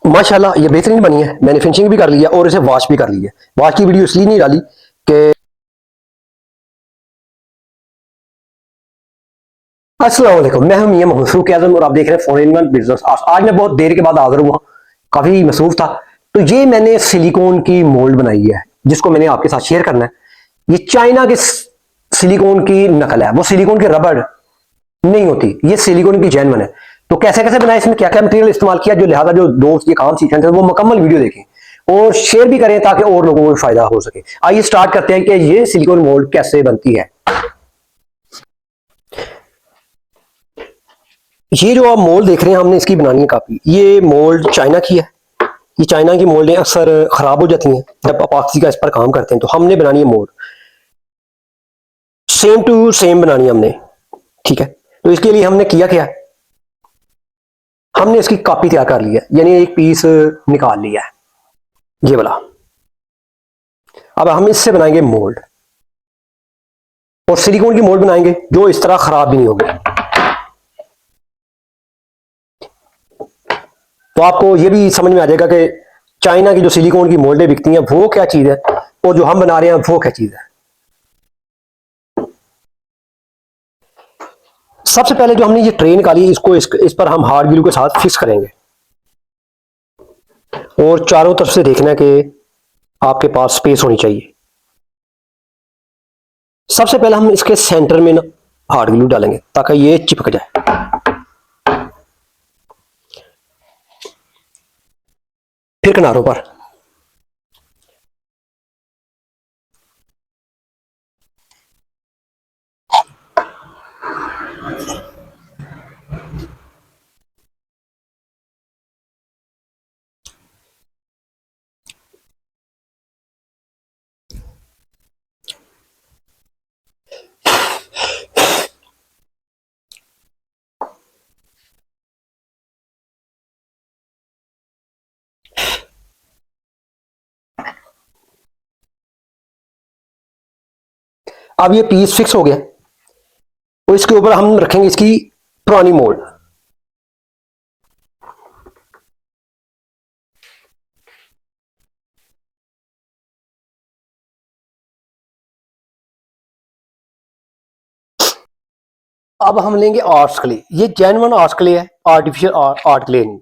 माशाल्लाह ये बेहतरीन बनी है। मैंने फिनिशिंग भी कर लिया और इसे वॉश भी कर लिया। वॉश की वीडियो इसलिए नहीं डाली कि अस्सलाम वालेकुम, मैं हूं मियां मसूक आजम और आप देख रहे हैं फॉरेन बिजनेस। आज मैं बहुत देर के बाद हाजिर हुआ, काफी मसरूफ था। तो ये मैंने सिलिकॉन की मोल्ड बनाई है जिसको मैंने आपके साथ शेयर करना है। ये चाइना के सिलिकॉन की नकल है, वो सिलिकॉन की रबड़ नहीं होती, ये सिलिकॉन की जैनवन है। तो कैसे कैसे बनाया, इसमें क्या क्या मटेरियल इस्तेमाल किया, जो लिहाजा जो दोस्त ये काम सीखना चाहते हैं वो मुकम्मल वीडियो देखें और शेयर भी करें ताकि और लोगों को फायदा हो सके। आइए स्टार्ट करते हैं कि ये सिलिकॉन मोल्ड कैसे बनती है। ये जो आप मोल्ड देख रहे हैं, हमने इसकी बनानी है कापी। ये मोल्ड चाइना की है। ये चाइना की मोल्डें अक्सर खराब हो जाती हैं जब अपाक्सी का इस पर काम करते हैं, तो हमने बनानी है मोल्ड सेम टू सेम बनानी है हमने। ठीक है, तो इसके लिए हमने किया क्या, हमने इसकी कॉपी तैयार कर लिया, यानी एक पीस निकाल लिया है ये वाला। अब हम इससे बनाएंगे मोल्ड और सिलिकॉन की मोल्ड बनाएंगे जो इस तरह खराब भी नहीं होगी। तो आपको यह भी समझ में आ जाएगा कि चाइना की जो सिलिकॉन की मोल्डें बिकती हैं वो क्या चीज है और जो हम बना रहे हैं वो क्या चीज है। सबसे पहले जो हमने ये ट्रे निकाली, इसको इस पर हम हार्ड ग्लू के साथ फिक्स करेंगे और चारों तरफ से देखना है कि आपके पास स्पेस होनी चाहिए। सबसे पहले हम इसके सेंटर में ना हार्ड ग्लू डालेंगे ताकि ये चिपक जाए। फिर किनारों पर अब ये पीस फिक्स हो गया और इसके ऊपर हम रखेंगे इसकी पुरानी मोल्ड। अब हम लेंगे आर्ट्स क्ले। ये जेन्युइन आर्ट्स क्ले है, आर्टिफिशियल आर्ट क्ले नहीं।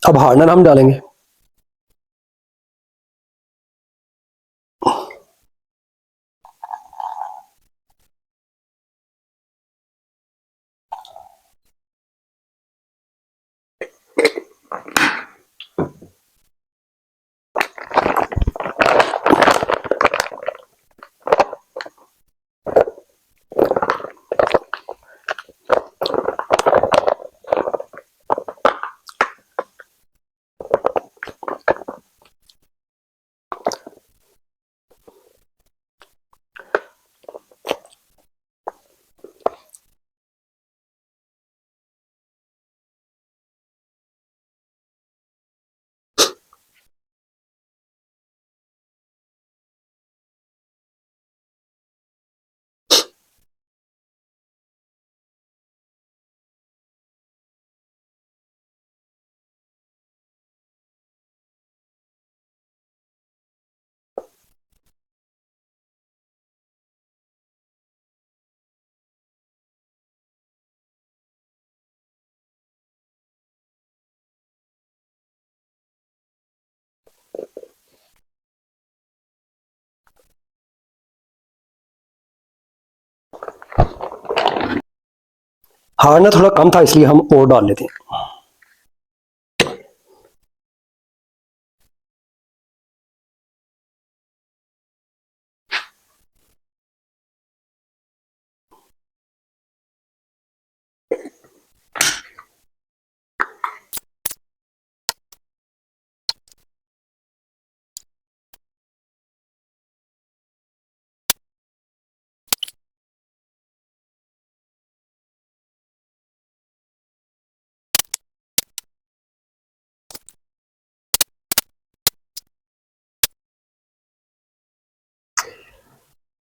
अब हार्डनर हम डालेंगे। हार्डनर थोड़ा कम था इसलिए हम और डाल लेते हैं।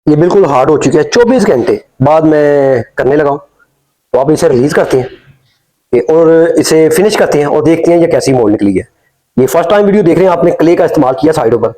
ये बिल्कुल हार्ड हो चुकी है, 24 घंटे बाद मैं करने लगा हूं। तो आप इसे रिलीज करते हैं और इसे फिनिश करते हैं और देखते हैं ये कैसी मोल्ड निकली है। ये फर्स्ट टाइम वीडियो देख रहे हैं, आपने क्ले का इस्तेमाल किया साइडों पर।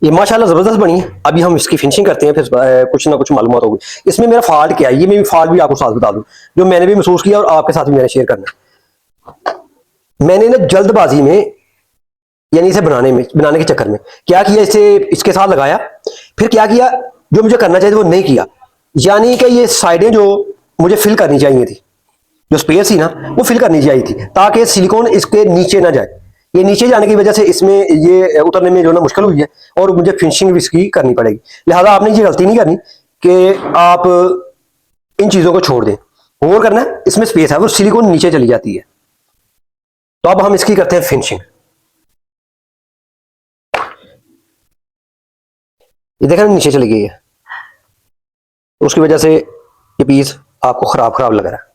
ये माशाल्लाह जबरदस्त बनी है। अभी हम इसकी फिनिशिंग करते हैं, फिर कुछ ना कुछ मालूमात होगी इसमें। मेरा फॉल्ट क्या है, ये मैं फॉल्ट भी आपको साथ बता दूं, जो मैंने भी महसूस किया और आपके साथ भी मैंने शेयर करना है। मैंने ना जल्दबाजी में, यानी इसे बनाने के चक्कर में क्या किया, इसे इसके साथ लगाया, फिर क्या किया, जो मुझे करना चाहिए वो नहीं किया। यानी कि ये साइडें जो मुझे फिल करनी चाहिए थी, जो स्पेस थी ना, वो फिल करनी चाहिए थी ताकि सिलिकॉन इसके नीचे ना जाए। ये नीचे जाने की वजह से इसमें ये उतरने में जो ना मुश्किल हुई है, और मुझे फिनिशिंग भी इसकी करनी पड़ेगी। लिहाजा आपने ये गलती नहीं करनी कि आप इन चीजों को छोड़ दें। और करना है, इसमें स्पेस है, वो सिलिकॉन नीचे चली जाती है। तो अब हम इसकी करते हैं फिनिशिंग। ये देखें नीचे चली गई है, तो उसकी वजह से ये पीस आपको खराब खराब लग रहा है।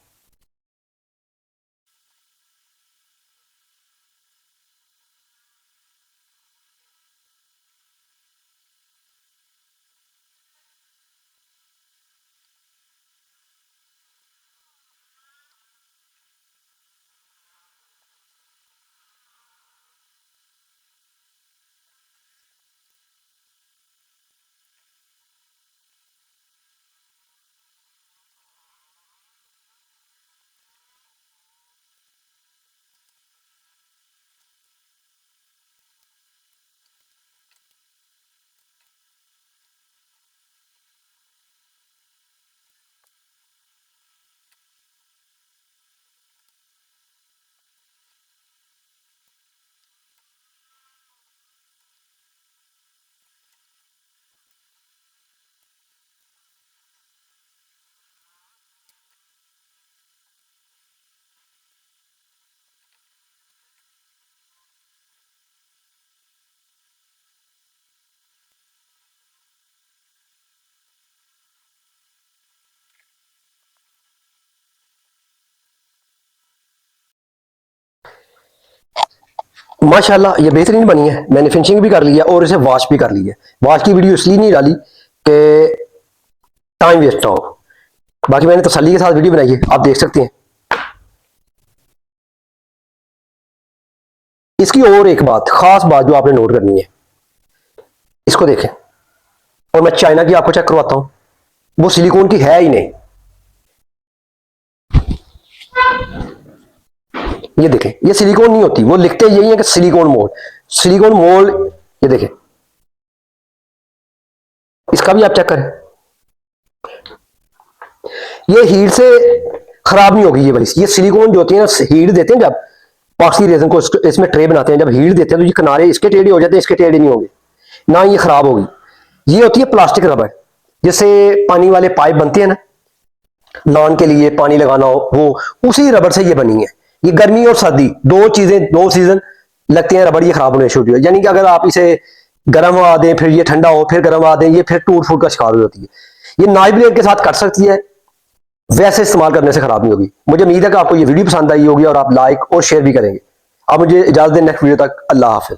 माशाल्लाह ये बेहतरीन बनी है, मैंने फिनिशिंग भी कर लिया और इसे वॉश भी कर ली है। वॉश की वीडियो इसलिए नहीं डाली कि टाइम वेस्ट ना हो, बाकी मैंने तसल्ली के साथ वीडियो बनाई है, आप देख सकते हैं। इसकी और एक बात, खास बात जो आपने नोट करनी है, इसको देखें, और मैं चाइना की आपको चेक करवाता हूं, वो सिलिकॉन की है ही नहीं। ये देखें, ये सिलिकॉन नहीं होती, वो लिखते यही है कि सिलिकॉन मोल्ड, सिलिकॉन मोल्ड। ये देखें, इसका भी आप चेक करें, ये हीट से खराब नहीं होगी ये वाली। ये सिलिकॉन जो होती है ना, हीट देते हैं जब पॉक्सी रेजन को इसमें ट्रे बनाते हैं, जब हीट देते हैं तो ये किनारे इसके टेढ़े हो जाते हैं, इसके टेढ़े नहीं होंगे, ना ये खराब होगी। ये होती है प्लास्टिक रबर, जैसे पानी वाले पाइप बनते हैं ना, लॉन के लिए पानी लगाना हो, वो उसी रबर से ये बनी है। ये गर्मी और सर्दी दो चीजें, दो सीजन लगते हैं रबर ये खराब होने शुरू हो, यानी कि अगर आप इसे गर्म हवा दें, फिर ये ठंडा हो, फिर गर्म हवा दें, ये फिर टूट फूट का शिकार हो जाती है। ये नाइफ ब्लेड के साथ कट सकती है, वैसे इस्तेमाल करने से खराब नहीं होगी। मुझे उम्मीद है कि आपको ये वीडियो पसंद आई होगी और आप लाइक और शेयर भी करेंगे। आप मुझे इजाजत दें, नेक्स्ट वीडियो तक, अल्लाह हाफिज।